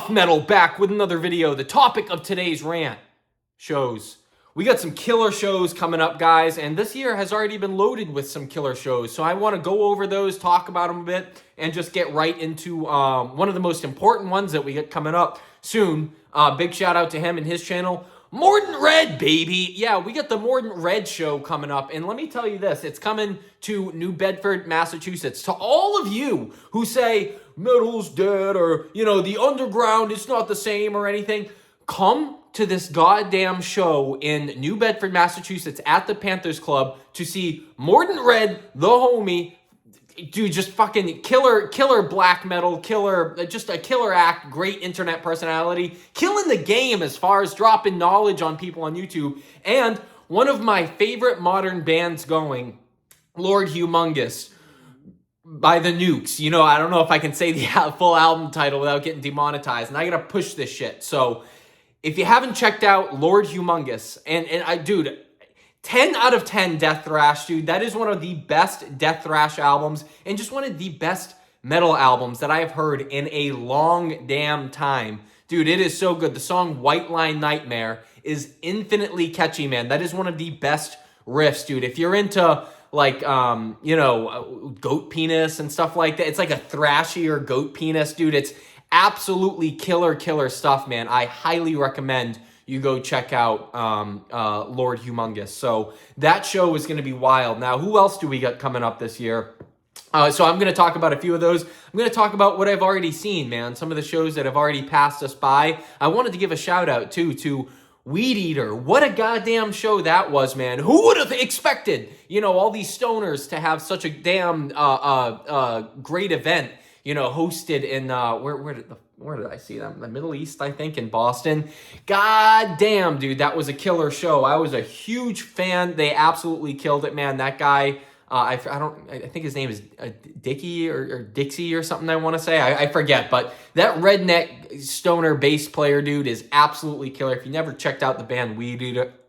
Tough Metal back with another video. The topic of today's rant, shows. We got some killer shows coming up, guys, and this year has already been loaded with some killer shows. So I want to go over those, talk about them a bit, and just get right into one of the most important ones that we get coming up soon. Big shout out to him and his channel. Mordant Red, baby. Yeah, we got the Mordant Red show coming up. And let me tell you this, it's coming to New Bedford, Massachusetts. To all of you who say, metal's dead, or, you know, the underground, it's not the same or anything, come to this goddamn show in New Bedford, Massachusetts at the Panthers Club to see Mordant Red, the homie, dude, just fucking killer black metal, just a killer act, great internet personality, killing the game as far as dropping knowledge on people on YouTube, and one of my favorite modern bands going, Lord Humongous, by the Nukes. You know, I don't know if I can say the full album title without getting demonetized, and I gotta push this shit. So if you haven't checked out Lord Humongous, and I, dude, 10 out of 10 death thrash, dude. That is one of the best death thrash albums and just one of the best metal albums that I have heard in a long damn time. Dude, it is so good. The song White Line Nightmare is infinitely catchy, man. That is one of the best riffs, dude. If you're into, like, you know, goat penis and stuff like that, it's like a thrashier goat penis, dude. It's absolutely killer stuff, man. I highly recommend you go check out Lord Humongous. So that show is going to be wild. Now, who else do we got coming up this year? So I'm going to talk about a few of those. I'm going to talk about what I've already seen, man. Some of the shows that have already passed us by. I wanted to give a shout out, too, to Weed Eater. What a goddamn show that was, man. Who would have expected, you know, all these stoners to have such a damn great event, you know, hosted in, where did I see them? The Middle East, I think, in Boston. God damn, dude, that was a killer show. I was a huge fan. They absolutely killed it, man. That guy, I think his name is Dickie or Dixie or something, I want to say. I forget, but that redneck stoner bass player, dude, is absolutely killer. If you never checked out the band Weed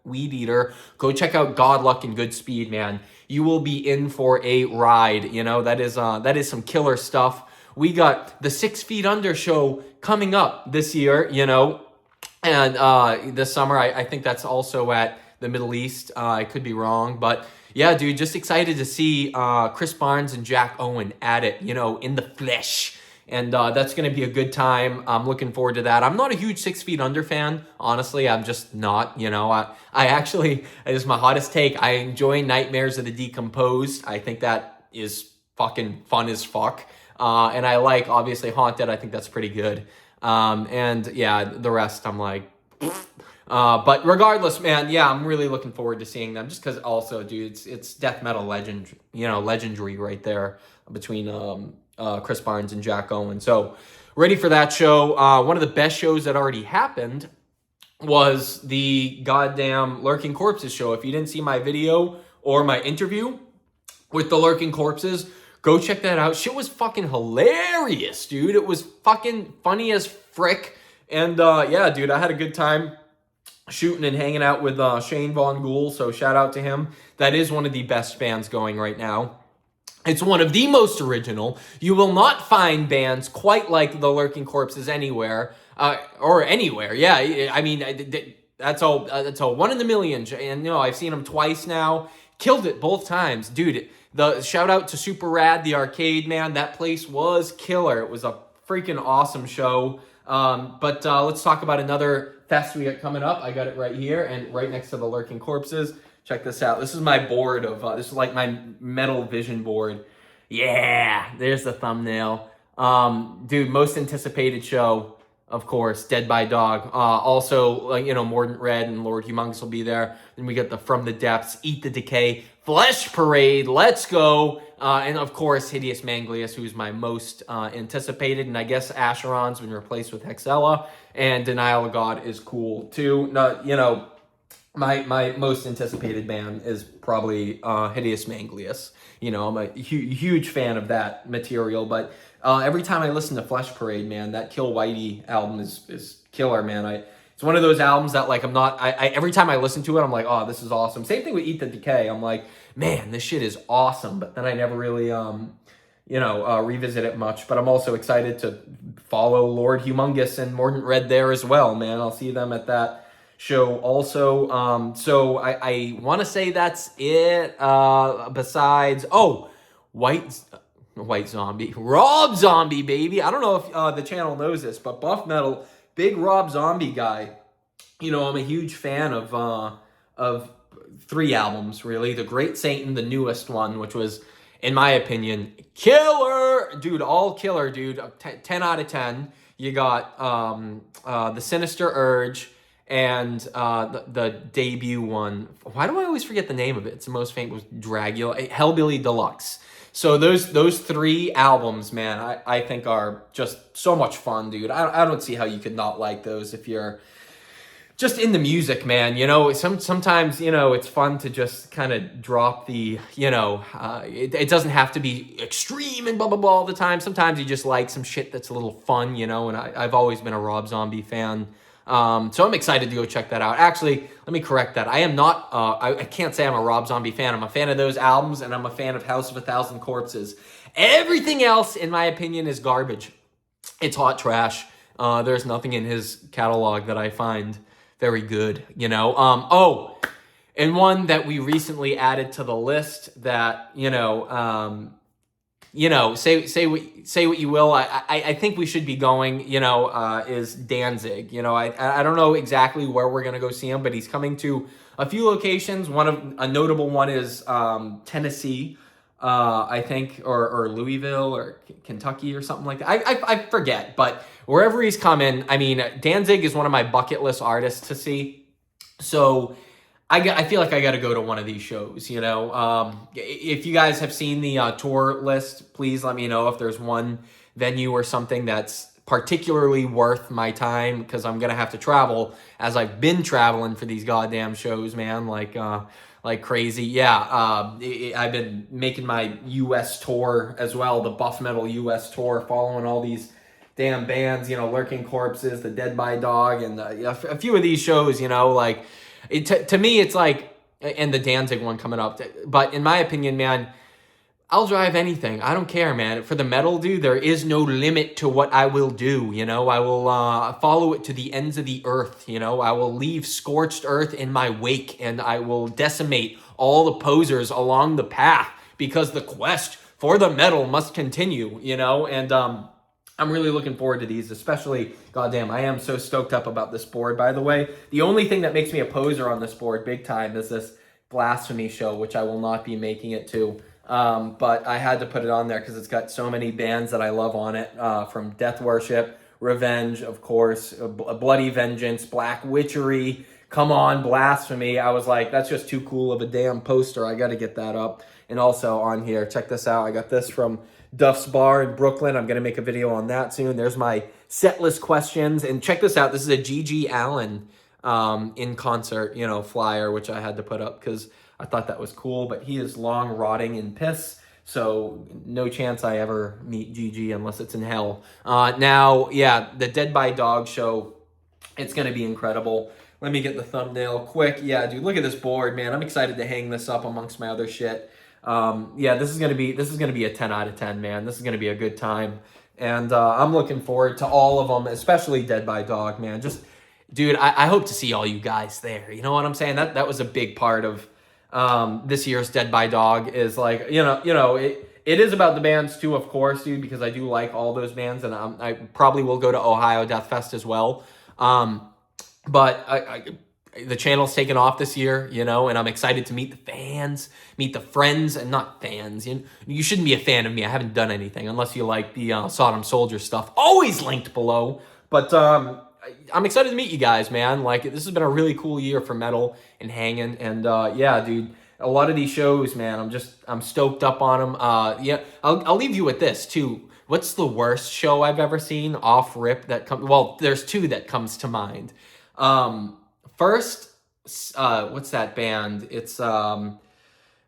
Eater, go check out God Luck and Goodspeed, man. You will be in for a ride, you know. That is some killer stuff. We got the 6 Feet Under show coming up this year, you know, and this summer. I think that's also at the Middle East. I could be wrong, but yeah, dude, just excited to see Chris Barnes and Jack Owen at it, you know, in the flesh. And that's going to be a good time. I'm looking forward to that. I'm not a huge 6 Feet Under fan, honestly. I'm just not, you know. I actually, this is my hottest take, I enjoy Nightmares of the Decomposed. I think that is fucking fun as fuck. And I like, obviously, Haunted. I think that's pretty good. And yeah, the rest, I'm like, but regardless, man, yeah, I'm really looking forward to seeing them. Just because also, dude, it's death metal legend, you know, legendary right there between Chris Barnes and Jack Owen. So ready for that show. One of the best shows that already happened was the goddamn Lurking Corpses show. If you didn't see my video or my interview with the Lurking Corpses, go check that out. Shit was fucking hilarious, dude. It was fucking funny as frick. And yeah, dude, I had a good time shooting and hanging out with Shane Von Ghoul, so shout out to him. That is one of the best bands going right now. It's one of the most original. You will not find bands quite like the Lurking Corpses anywhere, or anywhere. Yeah, I mean, that's all one in a million. And, you know, I've seen them twice now. Killed it both times. Dude, the shout out to Super Rad, the arcade, man. That place was killer. It was a freaking awesome show. But let's talk about another fest we got coming up. I got it right here and right next to the Lurking Corpses. Check this out. This is my board of, this is like my metal vision board. Yeah, there's the thumbnail. Dude, most anticipated show, of course, Dead by Dog. Also, you know, Mordant Red and Lord Humongous will be there. Then we got the From the Depths, Eat the Decay, Flesh Parade, let's go. And of course, Hideous Manglius, who's my most anticipated. And I guess Acheron's been replaced with Hexella. And Denial of God is cool too. No, you know, my most anticipated band is probably Hideous Manglius. You know, I'm a huge fan of that material. But every time I listen to Flesh Parade, man, that Kill Whitey album is killer, man. It's one of those albums that, like, every time I listen to it, I'm like, oh, this is awesome. Same thing with Eat the Decay. I'm like, man, this shit is awesome. But then I never really, revisit it much. But I'm also excited to follow Lord Humongous and Mordant Red there as well, man. I'll see them at that show also. So I want to say that's it. Besides, White Zombie, Rob Zombie, baby. I don't know if the channel knows this, but Buff Metal, big Rob Zombie guy. You know, I'm a huge fan of 3 albums, really. The Great Satan, the newest one, which was, in my opinion, killer, dude, all killer, dude. 10 out of 10. You got the Sinister Urge and the debut one. Why do I always forget the name of it? It's the most famous, Dragula, Hellbilly Deluxe. So those 3 albums, man, I think are just so much fun, dude. I don't see how you could not like those if you're just in the music, man. You know, sometimes, you know, it's fun to just kind of drop the, you know, it doesn't have to be extreme and blah, blah, blah all the time. Sometimes you just like some shit that's a little fun, you know, and I've always been a Rob Zombie fan. So I'm excited to go check that out. Actually, let me correct that. I am not, I can't say I'm a Rob Zombie fan. I'm a fan of those albums, and I'm a fan of House of a Thousand Corpses. Everything else, in my opinion, is garbage. It's hot trash. There's nothing in his catalog that I find very good, you know. And one that we recently added to the list that, say what you will. I think we should be going, is Danzig. You know, I don't know exactly where we're gonna go see him, but he's coming to a few locations. A notable one is Tennessee, I think, or Louisville or Kentucky or something like that. I forget, but wherever he's coming, I mean, Danzig is one of my bucket list artists to see. So I feel like I got to go to one of these shows, you know. If you guys have seen the tour list, please let me know if there's one venue or something that's particularly worth my time, because I'm going to have to travel, as I've been traveling for these goddamn shows, man, like crazy. Yeah, I've been making my U.S. tour as well, the Buff Metal U.S. tour, following all these damn bands, you know, Lurking Corpses, the Dead by Dog, and a few of these shows, you know, like, to me, it's like, and the Danzig one coming up. But in my opinion, man, I'll drive anything. I don't care, man. For the metal, dude, there is no limit to what I will do, you know. I will follow it to the ends of the earth, you know. I will leave scorched earth in my wake, and I will decimate all the posers along the path, because the quest for the metal must continue, you know. And I'm really looking forward to these, especially, goddamn, I am so stoked up about this board, by the way. The only thing that makes me a poser on this board big time is this Blasphemy show, which I will not be making it to. But I had to put it on there because it's got so many bands that I love on it, from Death Worship, Revenge, of course, Bloody Vengeance, Black Witchery, come on, Blasphemy. I was like, that's just too cool of a damn poster. I got to get that up. And also on here, check this out. I got this from Duff's Bar in Brooklyn. I'm going to make a video on that soon. There's my set list questions. And check this out. This is a G.G. Allen in concert, you know, flyer, which I had to put up because I thought that was cool. But he is long rotting in piss, so no chance I ever meet G.G. unless it's in hell. Now, yeah, the Dead by Dog show, it's going to be incredible. Let me get the thumbnail quick. Yeah, dude, look at this board, man. I'm excited to hang this up amongst my other shit. Yeah, this is gonna be a 10 out of 10, man. This is gonna be a good time, and I'm looking forward to all of them, especially Dead by Dog, man. Just, dude, I hope to see all you guys there. You know what I'm saying? That was a big part of this year's Dead by Dog. Is like, it is about the bands too, of course, dude, because I do like all those bands, and I probably will go to Ohio Death Fest as well. But the channel's taken off this year, you know, and I'm excited to meet the fans, meet the friends, and not fans. You shouldn't be a fan of me. I haven't done anything unless you like the Sodom Soldier stuff. Always linked below. But I'm excited to meet you guys, man. Like, this has been a really cool year for metal and hanging. And yeah, dude, a lot of these shows, man, I'm stoked up on them. Yeah, I'll leave you with this too. What's the worst show I've ever seen off rip that well, there's 2 that comes to mind. First, what's that band? It's, God,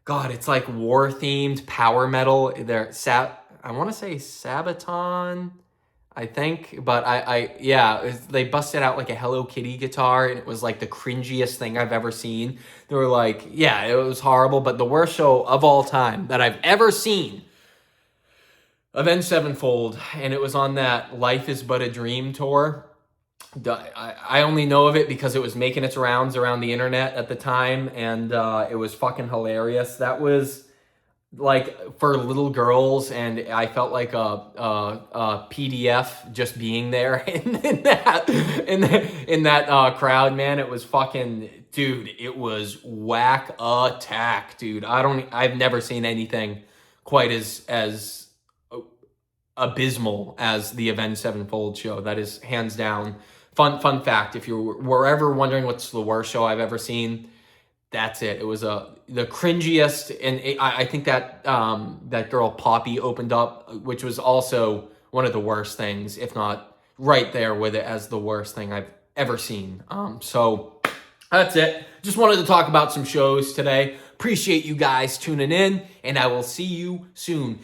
it's like war-themed power metal. I want to say Sabaton, I think. But they busted out like a Hello Kitty guitar, and it was like the cringiest thing I've ever seen. They were like, yeah, it was horrible. But the worst show of all time that I've ever seen, Avenged Sevenfold, and it was on that Life is But a Dream tour. I only know of it because it was making its rounds around the internet at the time, and it was fucking hilarious. That was like for little girls, and I felt like a PDF just being there in that crowd, man. It was fucking, dude. It was whack attack, dude. I've never seen anything quite as abysmal as the Avenged Sevenfold show. That is hands down. Fun fact: if you were ever wondering what's the worst show I've ever seen, that's it. It was the cringiest, and I think that that girl Poppy opened up, which was also one of the worst things, if not right there with it as the worst thing I've ever seen. So that's it. Just wanted to talk about some shows today. Appreciate you guys tuning in, and I will see you soon.